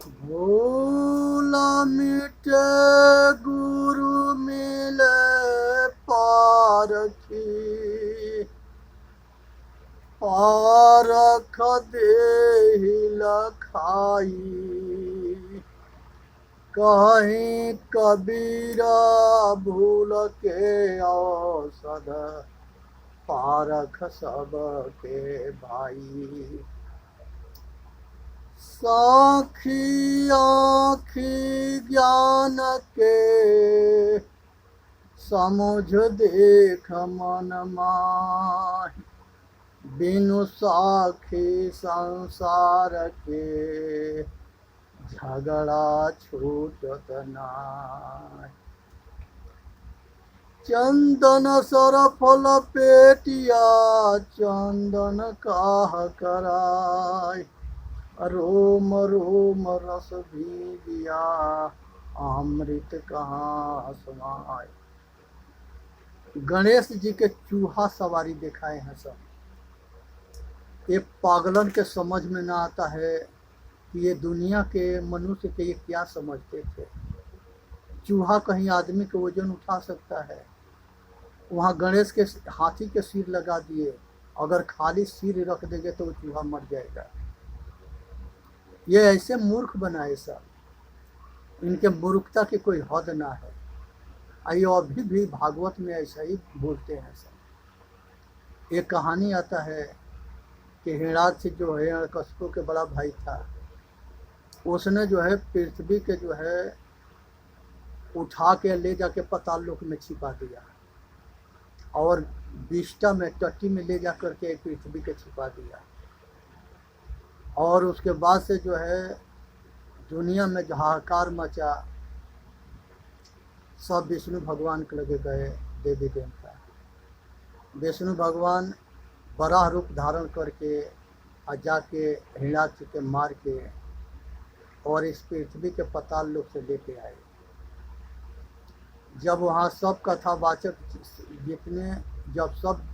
भूल मिटे गुरु मिले पारखी, पारख देहि लखाई। कहीं कबीरा भूल के औसध, पारख सबके भाई। साखी आखी ज्ञान के, समुझ देख मन माहि। बिनु साखी संसार के, झगड़ा छूटत नाहि। चंदन सरफल पेटिया, चंदन काह कराय। रोम रोम रस भीगिया, अमृत कहाँ समाय। गणेश जी के चूहा सवारी दिखाए हैं सब। ये पागलन के समझ में ना आता है कि ये दुनिया के मनुष्य के ये क्या समझते थे। चूहा कहीं आदमी के वजन उठा सकता है, वहाँ गणेश के हाथी के सिर लगा दिए, अगर खाली सिर रख देंगे तो वो चूहा मर जाएगा। ये ऐसे मूर्ख बनाए सब, इनके मूर्खता की कोई हद ना है। आइए अभी भी भागवत में ऐसा ही बोलते हैं सब। एक कहानी आता है कि हिरणाक्ष जो है हिरण्यकशिपु के बड़ा भाई था, उसने जो है पृथ्वी के जो है उठा के ले जाके पाताल लोक में छिपा दिया, और विष्टा में टट्टी में ले जा करके पृथ्वी के छिपा दिया। और उसके बाद से जो है दुनिया में हाहाकार मचा। सब विष्णु भगवान के लगे गए देवी देवता। विष्णु भगवान बड़ा रूप धारण करके जाके हिरण्याक्ष के मार के और इस पृथ्वी के पाताल लोक से लेके आए। जब वहाँ सब कथावाचक जितने जब सब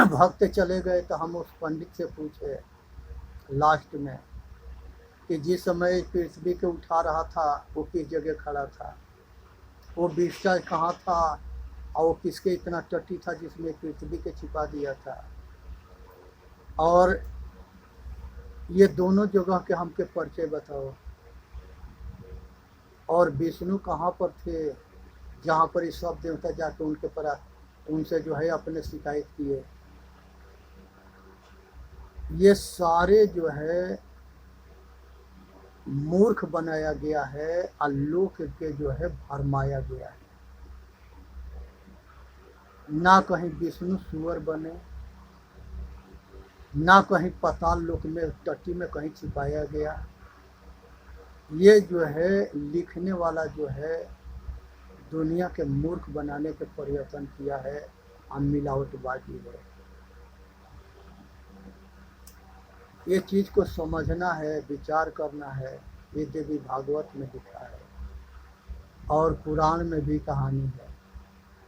भक्त चले गए तो हम उस पंडित से पूछे लास्ट में कि जिस समय पृथ्वी के उठा रहा था वो किस जगह खड़ा था, वो विष्टा कहाँ था, और वो किसके इतना टट्टी था जिसमें पृथ्वी के छिपा दिया था। और ये दोनों जगह के हमके परिचय बताओ। और विष्णु कहाँ पर थे जहाँ पर ये सब देवता जाके उनके पर उनसे जो है अपने शिकायत किए। ये सारे जो है मूर्ख बनाया गया है, आलोक के जो है भरमाया गया है। ना कहीं विष्णु सुअर बने, ना कहीं पाताल लोक में टट्टी में कहीं छिपाया गया। ये जो है लिखने वाला जो है दुनिया के मूर्ख बनाने के प्रयत्न किया है, मिलावटबाजी है। ये चीज को समझना है, विचार करना है। ये देवी भागवत में लिखा है और पुराण में भी कहानी है,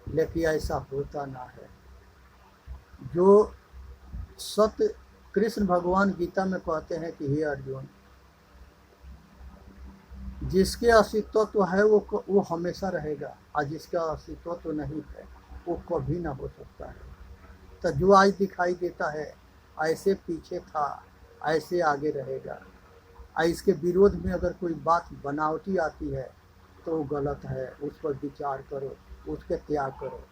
लेकिन ऐसा होता ना है। जो सत्य कृष्ण भगवान गीता में कहते हैं कि हे अर्जुन, जिसके अस्तित्व तो है वो हमेशा रहेगा, और जिसका अस्तित्व तो नहीं है वो कभी ना हो सकता है। तो जो आज दिखाई देता है ऐसे पीछे था, ऐसे आगे रहेगा। और इसके विरोध में अगर कोई बात बनावटी आती है तो वो गलत है, उस पर विचार करो, उसके त्याग करो।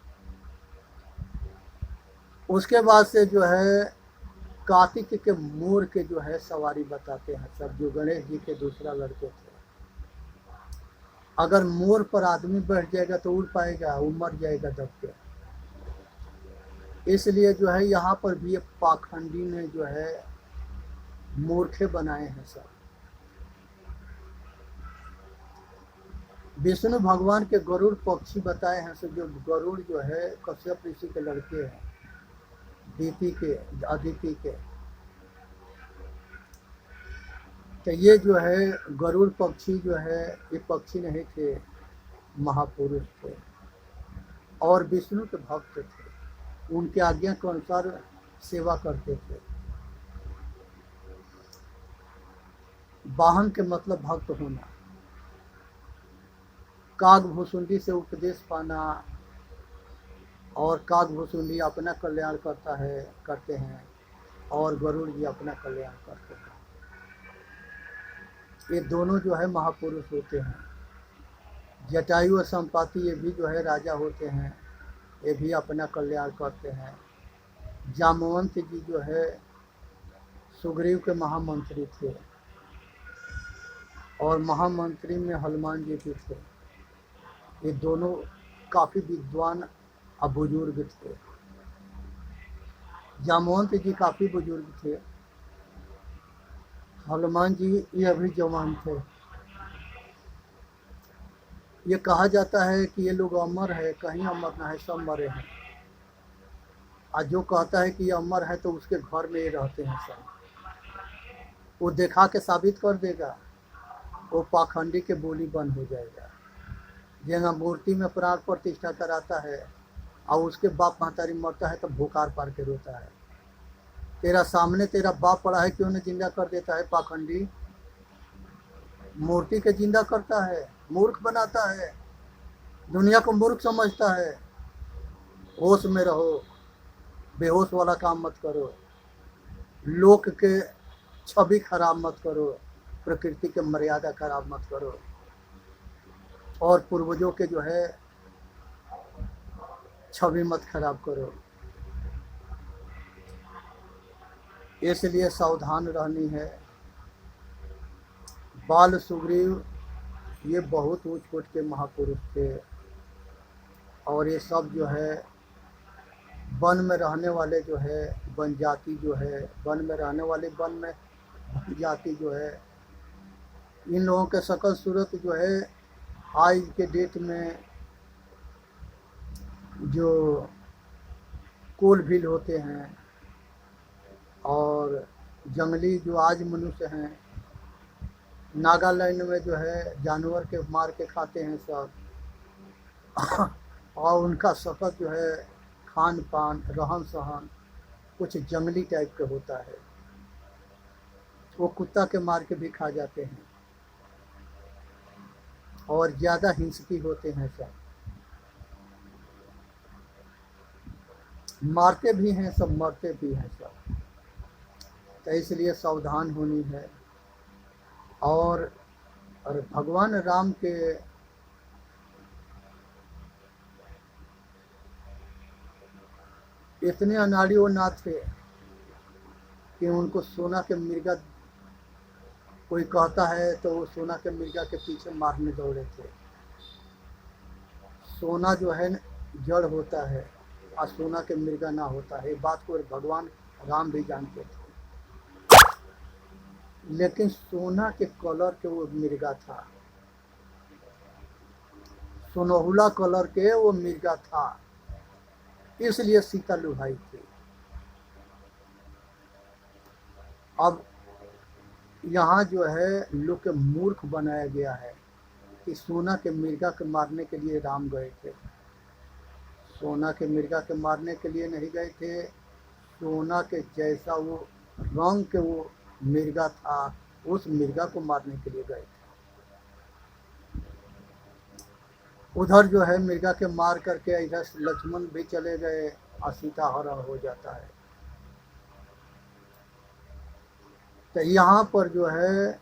उसके बाद से जो है कार्तिक के मोर के जो है सवारी बताते हैं सब, जो गणेश जी के दूसरा लड़के थे। अगर मोर पर आदमी बैठ जाएगा तो उड़ पाएगा, वो मर जाएगा दब के। इसलिए जो है यहाँ पर भी एक पाखंडी ने जो है मूर्खे बनाए हैं सब। विष्णु भगवान के गरुड़ पक्षी बताए हैं सब, जो गरुड़ जो है कश्यप ऋषि के लड़के हैं, अदिति के। तो ये जो है गरुड़ पक्षी जो है ये पक्षी नहीं थे, महापुरुष थे और विष्णु के भक्त थे, उनके आज्ञा के अनुसार सेवा करते थे। वाहन के मतलब भक्त होना, काग भुसुंडी से उपदेश पाना, और काग भुसुंडी अपना कल्याण करते हैं और गरुड़ जी अपना कल्याण करते हैं। ये दोनों जो है महापुरुष होते हैं। जटायु और संपाति ये भी जो है राजा होते हैं, ये भी अपना कल्याण करते हैं। जामवंत जी जो है सुग्रीव के महामंत्री थे, और महामंत्री में हनुमान जी भी थे। ये दोनों काफ़ी विद्वान और बुजुर्ग थे। जामवंत जी काफ़ी बुजुर्ग थे, हनुमान जी ये भी जवान थे। ये कहा जाता है कि ये लोग अमर है, कहीं अमर ना है, सब मरे हैं। और जो कहता है कि ये अमर है तो उसके घर में ये रहते हैं सब, वो दिखा के साबित कर देगा, वो पाखंडी के बोली बंद हो जाएगा। जेना मूर्ति में प्राण प्रतिष्ठा कराता है और उसके बाप महतारी मरता है तो भूखार पार के रोता है। तेरा सामने तेरा बाप पड़ा है, क्यों न जिंदा कर देता है पाखंडी। मूर्ति के जिंदा करता है, मूर्ख बनाता है, दुनिया को मूर्ख समझता है। होश में रहो, बेहोश वाला काम मत करो, लोक के छवि खराब मत करो, प्रकृति के मर्यादा खराब मत करो, और पूर्वजों के जो है छवि मत खराब करो। इसलिए सावधान रहनी है। बाल सुग्रीव ये बहुत ऊंच कोट के महापुरुष थे, और ये सब जो है वन में रहने वाले जो है, वन जाति जो है, वन में रहने वाले वन में जाति जो है, इन लोगों के शकल सूरत जो है आज के डेट में जो कोल भील होते हैं और जंगली जो आज मनुष्य हैं, नागालैंड में जो है जानवर के मार के खाते हैं सब, और उनका शकल जो है, खान पान, रहन सहन कुछ जंगली टाइप के होता है। वो कुत्ता के मार के भी खा जाते हैं, और ज़्यादा हिंसकी होते हैं सब, मारते भी हैं सब, मरते भी हैं सब। तो इसलिए सावधान होनी है। और भगवान राम के इतने अनाड़ी वो ना थे कि उनको सोना के मिर्गा कोई कहता है तो वो सोना के मिर्गा के पीछे मारने दौड़े थे। सोना जो है जड़ होता है और सोना के मिर्गा ना होता है, ये बात को भगवान राम भी जानते थे। लेकिन सोना के कलर के वो मिर्गा था, सोनहुला कलर के वो मिर्गा था, इसलिए सीता लुभाई थी। अब यहाँ जो है लोग के मूर्ख बनाया गया है कि सोना के मिर्गा के मारने के लिए राम गए थे। सोना के मिर्गा के मारने के लिए नहीं गए थे, सोना के जैसा वो रंग के वो मिर्गा था, उस मिर्गा को मारने के लिए गए थे। उधर जो है मिर्गा के मार करके इधर लक्ष्मण भी चले गए और सीता हरण हो जाता है। तो यहाँ पर जो है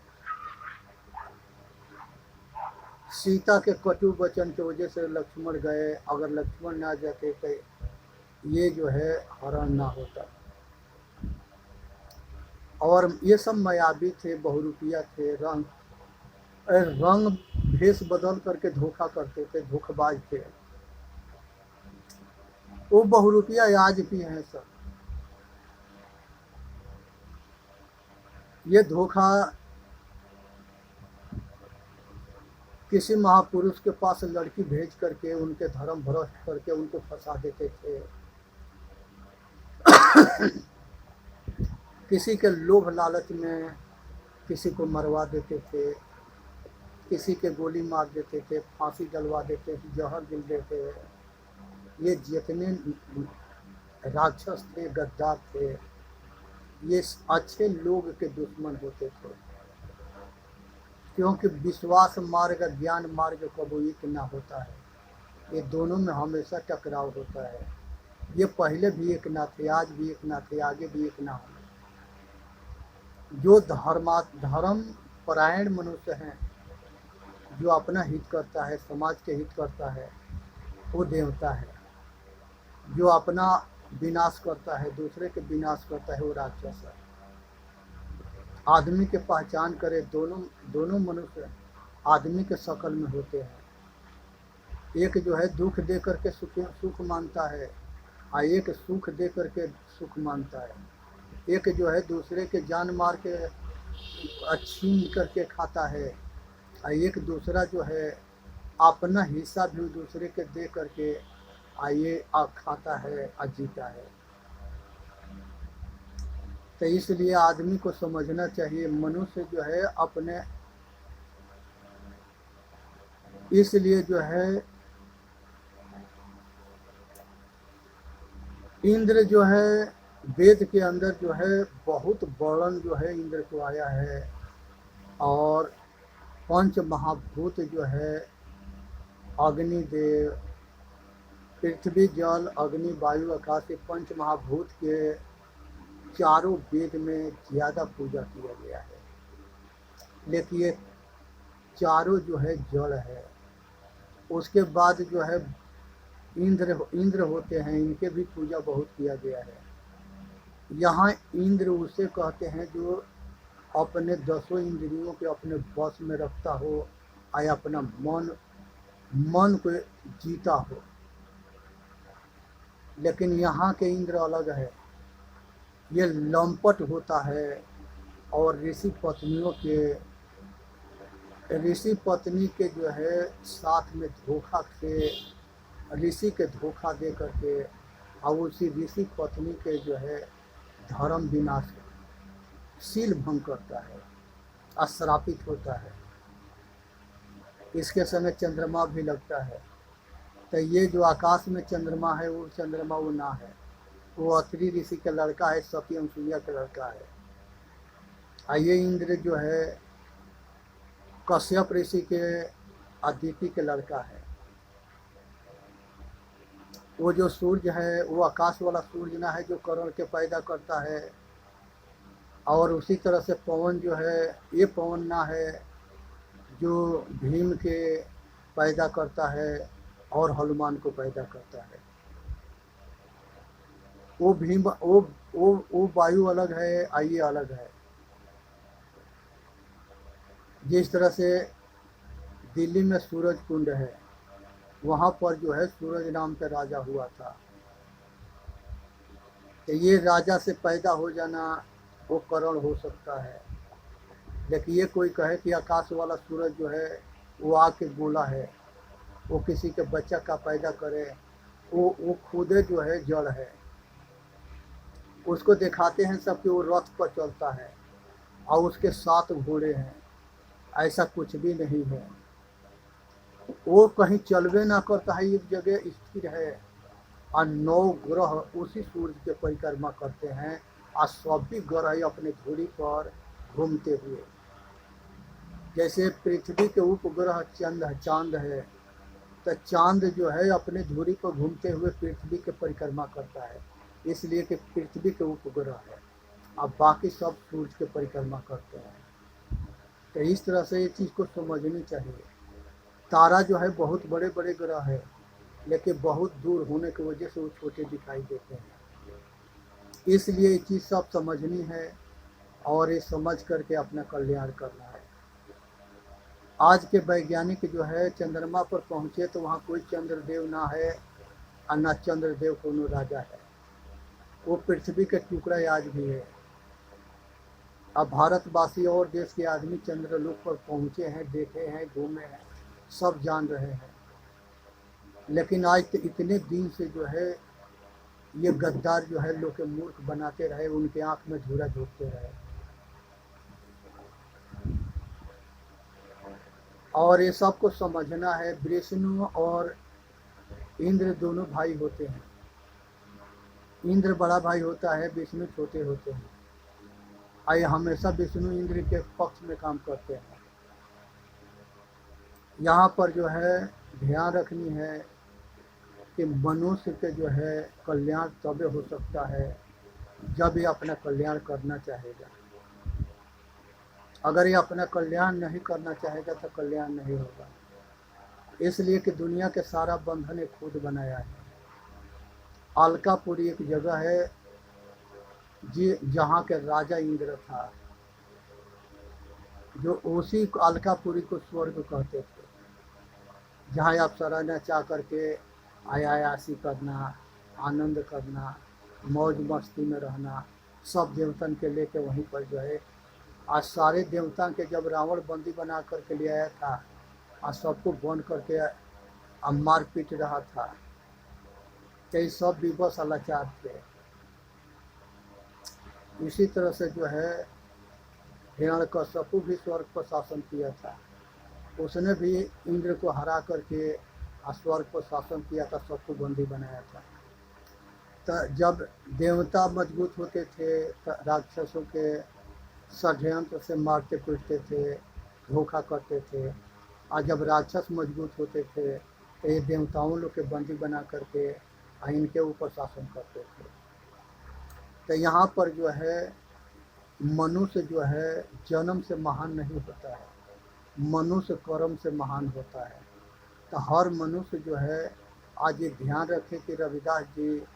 सीता के कटु वचन की वजह से लक्ष्मण गए, अगर लक्ष्मण ना जाते तो ये जो है हरण ना होता। और ये सब मायावी थे, बहुरूपिया थे, रंग भेष बदल करके धोखा करते थे, धोखेबाज थे। वो बहुरूपिया आज भी हैं सब। ये धोखा किसी महापुरुष के पास लड़की भेज करके उनके धर्म भ्रष्ट करके उनको फंसा देते थे। किसी के लोभ लालच में किसी को मरवा देते थे, किसी के गोली मार देते थे, फांसी डलवा देते थे, जहर दिल देते। ये जितने राक्षस थे, गद्दार थे, ये अच्छे लोग के दुश्मन होते थे। क्योंकि विश्वास मार्ग ज्ञान मार्ग कबो एक ना होता है, ये दोनों में हमेशा टकराव होता है। ये पहले भी एक ना थे, आज भी एक ना थे, आगे भी एक ना होंगे। जो धर्म परायण मनुष्य हैं, जो अपना हित करता है, समाज के हित करता है, वो देवता है। जो अपना विनाश करता है, दूसरे के विनाश करता है, वो राक्षस है। आदमी के पहचान करे, दोनों मनुष्य आदमी के शक्ल में होते हैं। एक जो है दुख दे करके सुख मानता है, और एक सुख दे करके सुख मानता है। एक जो है दूसरे के जान मार के छीन करके खाता है, और एक दूसरा जो है अपना हिस्सा भी दूसरे के दे करके आइए खाता है और जीता है। तो इसलिए आदमी को समझना चाहिए, मनुष्य जो है अपने, इसलिए जो है इंद्र जो है वेद के अंदर जो है बहुत वर्णन जो है इंद्र को आया है। और पंच महाभूत जो है अग्निदेव, पृथ्वी जल अग्नि वायु आकाश के पंच महाभूत के चारों वेद में ज़्यादा पूजा किया गया है। लेकिन ये चारों जो है जल है। उसके बाद जो है इंद्र होते हैं, इनके भी पूजा बहुत किया गया है। यहाँ इंद्र उसे कहते हैं जो अपने 10 इंद्रियों के अपने बस में रखता हो, और अपना मन को जीता हो। लेकिन यहाँ के इंद्र अलग है, ये लंपट होता है। और ऋषि पत्नी के जो है साथ में धोखा से, ऋषि के धोखा दे करके, और उसी ऋषि पत्नी के जो है धर्म विनाश, शील भंग करता है, अश्रापित होता है। इसके समय चंद्रमा भी लगता है। तो ये जो आकाश में चंद्रमा है, वो चंद्रमा वो ना है, वो अत्रि ऋषि का लड़का है, सत्यम सूर्या का लड़का है। और ये इंद्र जो है कश्यप ऋषि के अदिति के लड़का है। वो जो सूर्य है वो आकाश वाला सूर्य ना है जो करण के पैदा करता है। और उसी तरह से पवन जो है, ये पवन ना है जो भीम के पैदा करता है और हनुमान को पैदा करता है। वो भीम वो वायु अलग है, आइए अलग है। जिस तरह से दिल्ली में सूरज कुंड है, वहाँ पर जो है सूरज नाम का राजा हुआ था। तो ये राजा से पैदा हो जाना वो करण हो सकता है। लेकिन ये कोई कहे कि आकाश वाला सूरज जो है वो आके गोला है, वो किसी के बच्चा का पैदा करे, वो खुदे जो है जड़ है। उसको दिखाते हैं सब कि वो रथ पर चलता है और उसके 7 घोड़े हैं। ऐसा कुछ भी नहीं है, वो कहीं चलवे ना करता है, एक जगह स्थिर है। और 9 ग्रह उसी सूर्य के परिक्रमा करते हैं, और सभी ग्रह अपने धुरी पर घूमते हुए। जैसे पृथ्वी के उपग्रह चांद है, तो चांद जो है अपने धुरी पर घूमते हुए पृथ्वी के परिक्रमा करता है, इसलिए कि पृथ्वी के उपग्रह है। अब बाकी सब सूर्य के परिक्रमा करते हैं। तो इस तरह से ये चीज़ को समझनी चाहिए। तारा जो है बहुत बड़े बड़े ग्रह है, लेकिन बहुत दूर होने की वजह से वो छोटे दिखाई देते हैं। इसलिए ये चीज़ सब समझनी है और ये समझ करके अपना कल्याण करना है। आज के वैज्ञानिक जो है चंद्रमा पर पहुँचे तो वहाँ कोई चंद्रदेव ना है और न चंद्रदेव कोनो राजा है। वो पृथ्वी के टुकड़ा आज भी है। अब भारतवासी और देश के आदमी चंद्रलोक पर पहुँचे हैं, देखे हैं, घूमे हैं, सब जान रहे हैं। लेकिन आज तो इतने दिन से जो है ये गद्दार जो है लोग के मूर्ख बनाते रहे, उनके आंख में धूरा झोंकते रहे। और ये सबको समझना है, विष्णु और इंद्र दोनों भाई होते हैं। इंद्र बड़ा भाई होता है, विष्णु छोटे होते हैं। आइए हमेशा विष्णु इंद्र के पक्ष में काम करते हैं। यहाँ पर जो है ध्यान रखनी है कि मनुष्य के जो है कल्याण तब हो सकता है जब ये अपना कल्याण करना चाहेगा। अगर ये अपना कल्याण नहीं करना चाहेगा तो कल्याण नहीं होगा। इसलिए कि दुनिया के सारा बंधन ये खुद बनाया है। अलकापुरी एक जगह है जी जहाँ के राजा इंद्र था, जो उसी अलकापुरी को स्वर्ग कहते थे, जहाँ आप सराहना चाह करके आयासी करना, आनंद करना, मौज मस्ती में रहना, सब देवतन के लेके वहीं पर जो है आज सारे देवता के जब रावण बंदी बना करके ले आया था, आज सबको बंद करके मार पीट रहा था, कई सब विवश लाचार थे। इसी तरह से जो है हिरण्यकश्यपु भी स्वर्ग पर शासन किया था, उसने भी इंद्र को हरा करके स्वर्ग पर शासन किया था, सबको बंदी बनाया था। तो जब देवता मजबूत होते थे तो राक्षसों के षड्यंत्र से मारते पीटते थे, धोखा करते थे, और जब राक्षस मजबूत होते थे तो ये देवताओं लोग के बंदी बना करके इनके ऊपर शासन करते थे। तो यहाँ पर जो है मनुष्य जो है जन्म से महान नहीं होता है, मनुष्य कर्म से महान होता है। तो हर मनुष्य जो है आज ये ध्यान रखे कि रविदास जी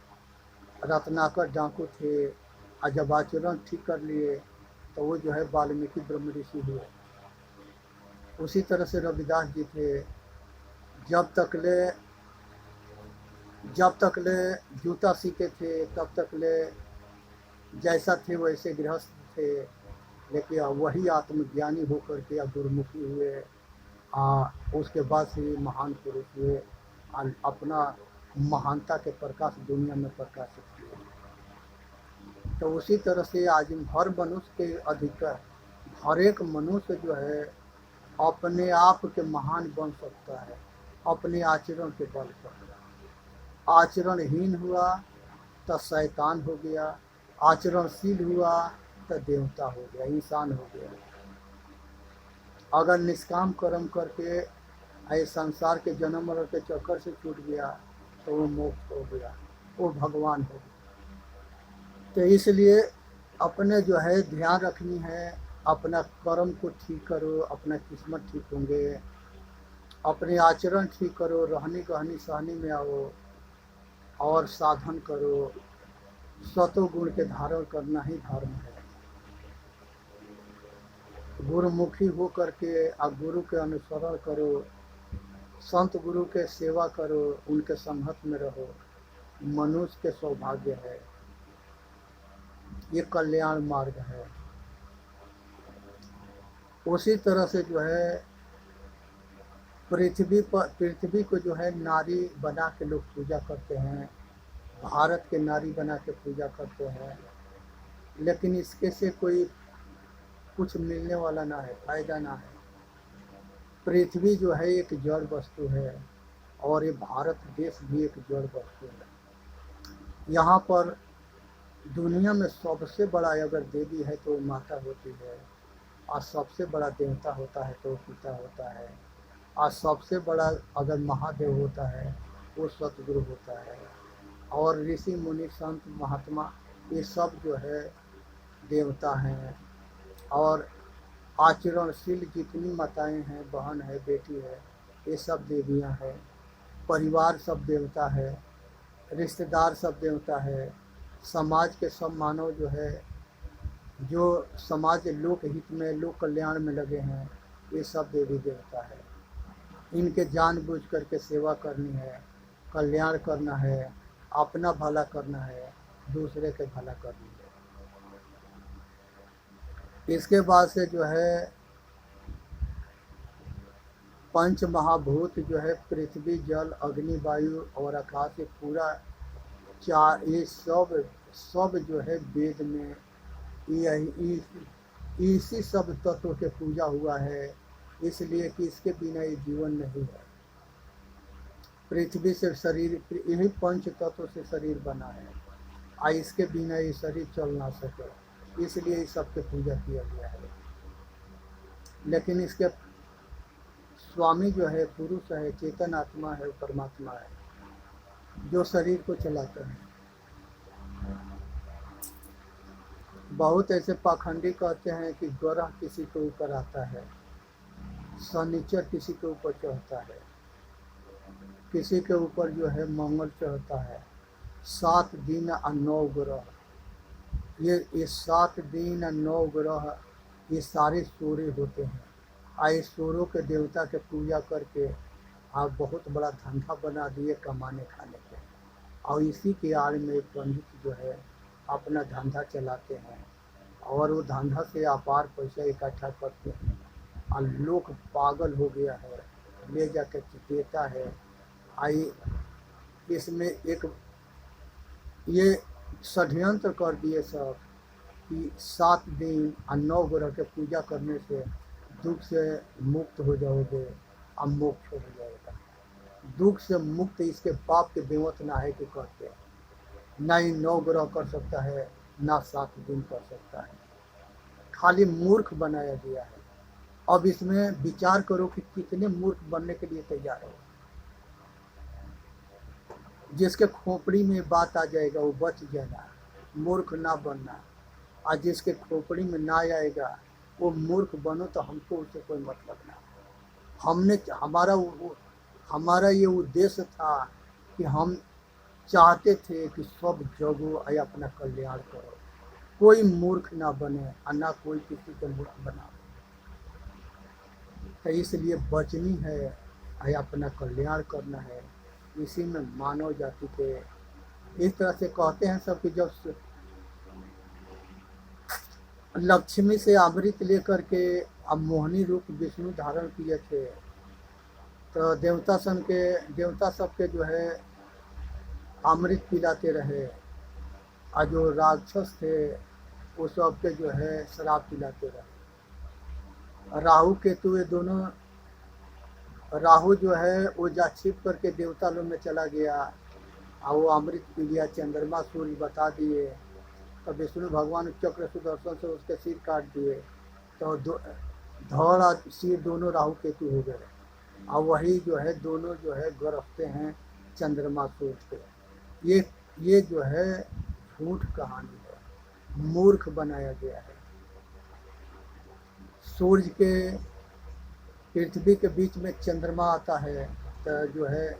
रत्नाकर डाकू थे, और जब आचरण ठीक कर लिए तो वो जो है वाल्मीकि ब्रह्म ऋषि हुए। उसी तरह से रविदास जी थे, जब तक ले जूता सीते थे तब तक ले जैसा थे वैसे गृहस्थ थे, लेकिन वही आत्मज्ञानी होकर के या गुरुमुखी हुए, उसके बाद से महान पुरुष हुए, अपना महानता के प्रकाश दुनिया में प्रकाशित किए। तो उसी तरह से आज हर मनुष्य के अधिकार, हर एक मनुष्य जो है अपने आप के महान बन सकता है अपने आचरण के बल पर। आचरणहीन हुआ तो शैतान हो गया, आचरणशील हुआ तो देवता हो गया, इंसान हो गया। अगर निष्काम कर्म करके ऐसे संसार के जन्म मरण के चक्कर से छूट गया तो वो मोक्ष हो गया, वो भगवान हो गया। तो इसलिए अपने जो है ध्यान रखनी है, अपना कर्म को ठीक करो, अपना किस्मत ठीक होंगे, अपने आचरण ठीक करो, रहनी कहनी सहनी में आओ और साधन करो। सतो गुण के धारण करना ही धर्म है। गुरुमुखी हो करके और गुरु के अनुसरण करो, संत गुरु के सेवा करो, उनके संगत में रहो, मनुष्य के सौभाग्य है, ये कल्याण मार्ग है। उसी तरह से जो है पृथ्वी को जो है नारी बना के लोग पूजा करते हैं, भारत के नारी बना के पूजा करते हैं, लेकिन इसके से कोई कुछ मिलने वाला ना है, फायदा ना है। पृथ्वी जो है एक जड़ वस्तु है और ये भारत देश भी एक जड़ वस्तु है। यहाँ पर दुनिया में सबसे बड़ा अगर देवी है तो माता होती है, और सबसे बड़ा देवता होता है तो पिता होता है, और सबसे बड़ा अगर महादेव होता है वो सतगुरु होता है, और ऋषि मुनि संत महात्मा ये सब जो है देवता हैं। और आचरणशील जितनी माताएं हैं, बहन है, बेटी है, ये सब देवियां हैं। परिवार सब देवता है, रिश्तेदार सब देवता है, समाज के सब मानव जो है, जो समाज लोक हित में लोक कल्याण में लगे हैं, ये सब देवी देवता है। इनके जानबूझ करके सेवा करनी है, कल्याण करना है, अपना भला करना है, दूसरे के भला करनी है। इसके बाद से जो है पंच महाभूत जो है पृथ्वी, जल, अग्नि, वायु और आकाश, ये पूरा चार, ये सब जो है वेद में इसी सब तत्व के पूजा हुआ है, इसलिए कि इसके बिना ये जीवन नहीं है। पृथ्वी से शरीर, यही पंच तत्व से शरीर बना है, और इसके बिना ये शरीर चल ना सके, इसलिए इस सबके पूजा किया गया है। लेकिन इसके स्वामी जो है पुरुष है, चेतन आत्मा है, परमात्मा है, जो शरीर को चलाता है। बहुत ऐसे पाखंडी कहते हैं कि ग्रह किसी के ऊपर आता है, शनिचर किसी के ऊपर चढ़ता है, किसी के ऊपर जो है मंगल चढ़ता है। 7 दिन और 9 ग्रह, ये 7 दिन और 9 ग्रह ये सारे सूर्य होते हैं। आए सूर्यों के देवता के पूजा करके आप बहुत बड़ा धंधा बना दिए कमाने खाने के, और इसी के आड़ में पंडित जो है अपना धंधा चलाते हैं और वो धंधा से अपार पैसा इकट्ठा करते हैं और लोग पागल हो गया है, ले जाकर देता है। आई इसमें एक ये षड्यंत्र कर दिए सब कि 7 दिन और 9 ग्रह के पूजा करने से दुख से मुक्त हो जाओगे और मोक्ष हो जाएगा। दुख से मुक्त इसके बाप के बेवत ना है कि कहते, ना ही 9 ग्रह कर सकता है, ना 7 दिन कर सकता है, खाली मूर्ख बनाया गया है। अब इसमें विचार करो कि कितने मूर्ख बनने के लिए तैयार हो। जिसके खोपड़ी में बात आ जाएगा वो बच जाना, मूर्ख ना बनना, और जिसके खोपड़ी में ना आएगा वो मूर्ख बनो तो हमको उससे कोई मतलब ना। हमने हमारा ये उद्देश्य था कि हम चाहते थे कि सब जगो या अपना कल्याण करो, कोई मूर्ख ना बने और ना कोई किसी को मूर्ख बना। तो इसलिए बचनी है या अपना कल्याण करना है। इसी में मानव जाति के इस तरह से कहते हैं सब कि जब लक्ष्मी से अमृत लेकर के अब मोहिनी रूप विष्णु धारण किए थे, तो देवता सबके जो है अमृत पिलाते रहे, और जो राक्षस थे वो सबके जो है शराब पिलाते रहे। राहु केतु ये दोनों, राहु जो है वो जा छिप करके देवता लोग में चला गया और वो अमृत पी लिया, चंद्रमा सूर्य बता दिए, तो विष्णु भगवान चक्र सुदर्शन से उसके सिर काट दिए, तो धड़ और सिर दोनों राहु केतु हो गए, और वही जो है दोनों जो है गरजते हैं चंद्रमा सूर्य के। ये जो है झूठ कहानी है, मूर्ख बनाया गया है। सूर्य के पृथ्वी के बीच में चंद्रमा आता है, तो जो है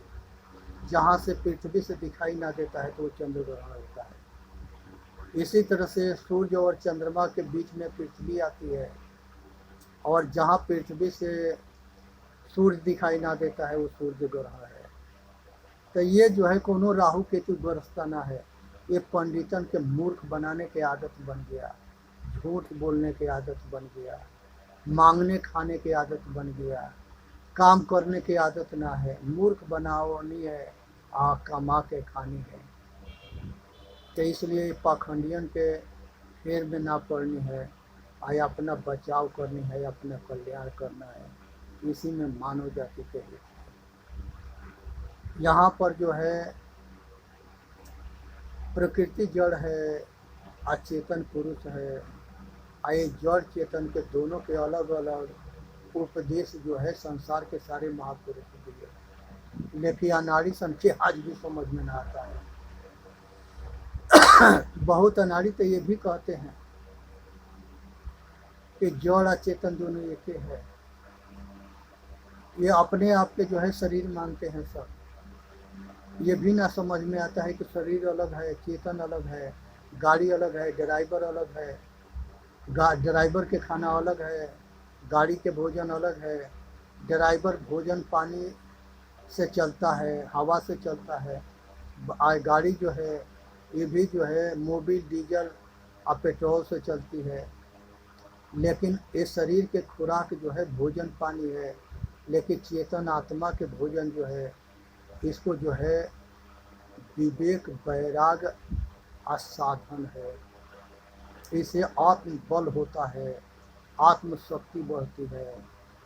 जहाँ से पृथ्वी से दिखाई ना देता है तो वो चंद्र ग्रहण होता है। इसी तरह से सूर्य और चंद्रमा के बीच में पृथ्वी आती है, और जहाँ पृथ्वी से सूर्य दिखाई ना देता है वो सूर्य ग्रहण है। तो ये जो है कोनो राहु केतु बरसता ना है, ये पंडितन के मूर्ख बनाने की आदत बन गया, झूठ बोलने की आदत बन गया, मांगने खाने की आदत बन गया, काम करने की आदत ना है, मूर्ख बनानी है कमा के खानी है। तो इसलिए पाखंडियन के फेर में ना पड़नी है, या अपना बचाव करनी है, अपना कल्याण करना है। इसी में मानव जाति के हित है। यहाँ पर जो है प्रकृति जड़ है, अचेतन पुरुष है, आए जड़ चेतन के दोनों के अलग अलग उपदेश जो है संसार के सारे महापुरुष दिए, लेकिन अनाड़ी सन के आज भी समझ में ना आता है। बहुत अनाड़ी तो ये भी कहते हैं कि जड़ और चेतन दोनों एक ही है। ये अपने आप के जो है शरीर मानते हैं सब। ये भी ना समझ में आता है कि शरीर अलग है, चेतन अलग है, गाड़ी अलग है, ड्राइवर अलग है, ड्राइवर के खाना अलग है, गाड़ी के भोजन अलग है। ड्राइवर भोजन पानी से चलता है, हवा से चलता है, गाड़ी जो है ये भी जो है मोबिल डीजल और पेट्रोल से चलती है। लेकिन इस शरीर के खुराक जो है भोजन पानी है, लेकिन चेतन आत्मा के भोजन जो है इसको जो है विवेक वैराग साधन है। इससे आत्म बल होता है, आत्म शक्ति बढ़ती है।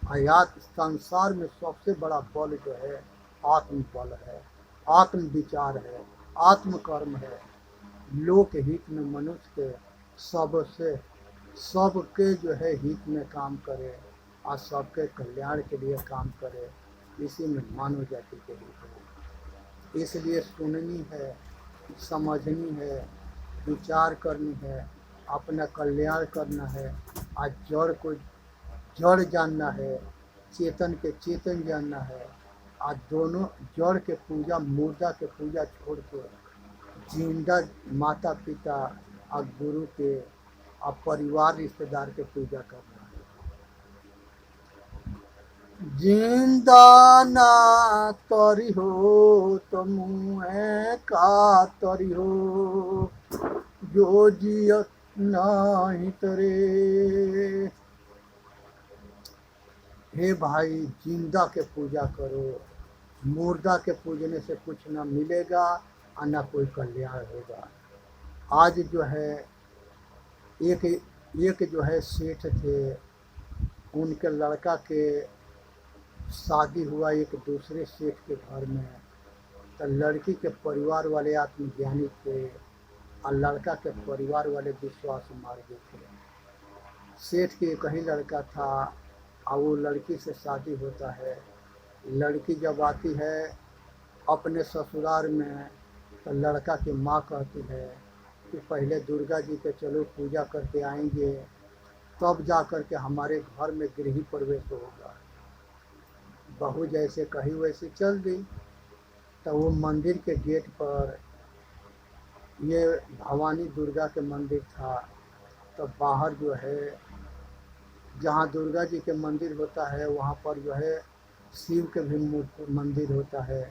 आयात संसार में सबसे बड़ा बल जो है आत्म बल है, आत्म विचार है, आत्म कर्म है। लोक हित में मनुष्य के सबके जो है हित में काम करे, और सबके कल्याण के लिए काम करे, इसी में मानव जाति के लिए है। इसलिए सुननी है, समझनी है, विचार करनी है, अपना कल्याण करना है, आज जड़ को जड़ जानना है, चेतन के चेतन जानना है। आज दोनों जड़ के पूजा, मुर्दा के पूजा छोड़ के जिंदा माता पिता और गुरु के और परिवार रिश्तेदार के पूजा करना है। जिंदा ना तरी हो तो मुँह का तरी हो, जो जियत नहीं तरे। हे भाई, जिंदा के पूजा करो, मुर्दा के पूजने से कुछ ना मिलेगा और ना कोई कल्याण होगा। आज जो है एक जो है सेठ थे, उनके लड़का के शादी हुआ एक दूसरे सेठ के घर में। तो लड़की के परिवार वाले आत्मज्ञानी थे और लड़का के परिवार वाले विश्वास मार्गी थे। सेठ के एक ही लड़का था और वो लड़की से शादी होता है। लड़की जब आती है अपने ससुराल में तो लड़का की माँ कहती है कि पहले दुर्गा जी के चलो पूजा करके आएंगे, तब जा कर के हमारे घर में गृह प्रवेश होगा। बहू जैसे कही वैसे चल दी। तो वो मंदिर के गेट पर, ये भवानी दुर्गा के मंदिर था, तो बाहर जो है जहाँ दुर्गा जी के मंदिर होता है वहाँ पर जो है शिव के भी मंदिर होता है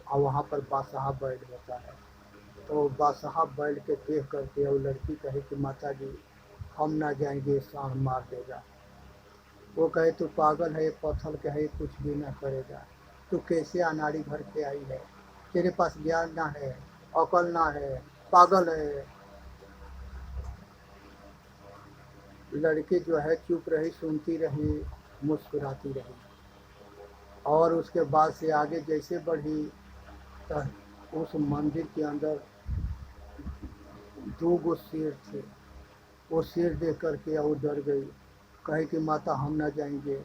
और वहाँ पर बादशाह बैल होता है। तो बादशाह बैल के देख करके वो लड़की कहे कि माता जी हम ना जाएंगे, सांड मार देगा। वो कहे तू पागल है, पत्थर के है, कुछ भी ना करेगा। तू कैसे अनाड़ी घर के आई है, तेरे पास ज्ञान ना है, अकल ना है, पागल है। लड़की जो है चुप रही, सुनती रही, मुस्कुराती रही। और उसके बाद से आगे जैसे बढ़ी तो उस मंदिर के अंदर 2 गो शेर थे। वो शेर देख करके वो डर गई, कहे कि माता हम ना जाएंगे,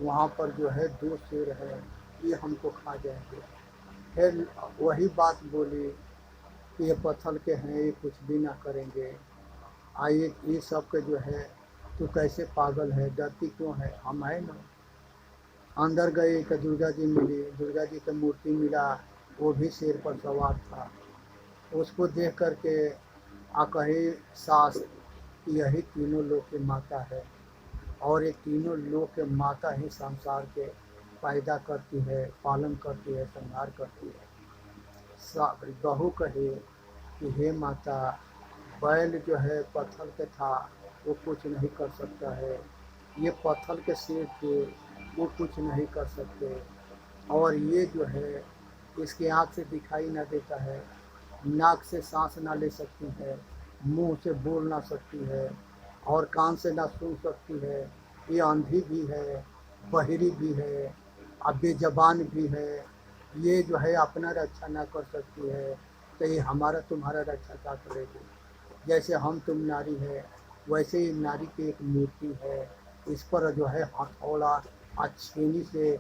वहाँ पर जो है 2 शेर है, ये हमको खा जाएंगे। फिर वही बात बोली कि ये पत्थर के हैं, ये कुछ भी ना करेंगे। आइए ये सब के जो है तू कैसे पागल है, डरती क्यों है, हम है ना। अंदर गई तो दुर्गा जी मिली, दुर्गा जी का मूर्ति मिला, वो भी शेर पर सवार था। उसको देख करके कही सास यही तीनों लोग की माता है और ये तीनों लोग के माता ही संसार के पैदा करती है, पालन करती है, संहार करती है। बहू कही कि हे माता, बैल जो है पत्थर के था, वो कुछ नहीं कर सकता है, ये पत्थर के सिर थे, वो कुछ नहीं कर सकते, और ये जो है इसके आँख से दिखाई ना देता है, नाक से सांस ना ले सकती है, मुंह से बोल ना सकती है और कान से ना सुन सकती है, ये अंधी भी है, बहरी भी है और बेजबान भी है। ये जो है अपना रक्षा ना कर सकती है, तो ये हमारा तुम्हारा रक्षा क्या करेगी। जैसे हम तुम नारी है, वैसे ही नारी की एक मूर्ति है, इस पर जो है हथौड़ा और छेनी से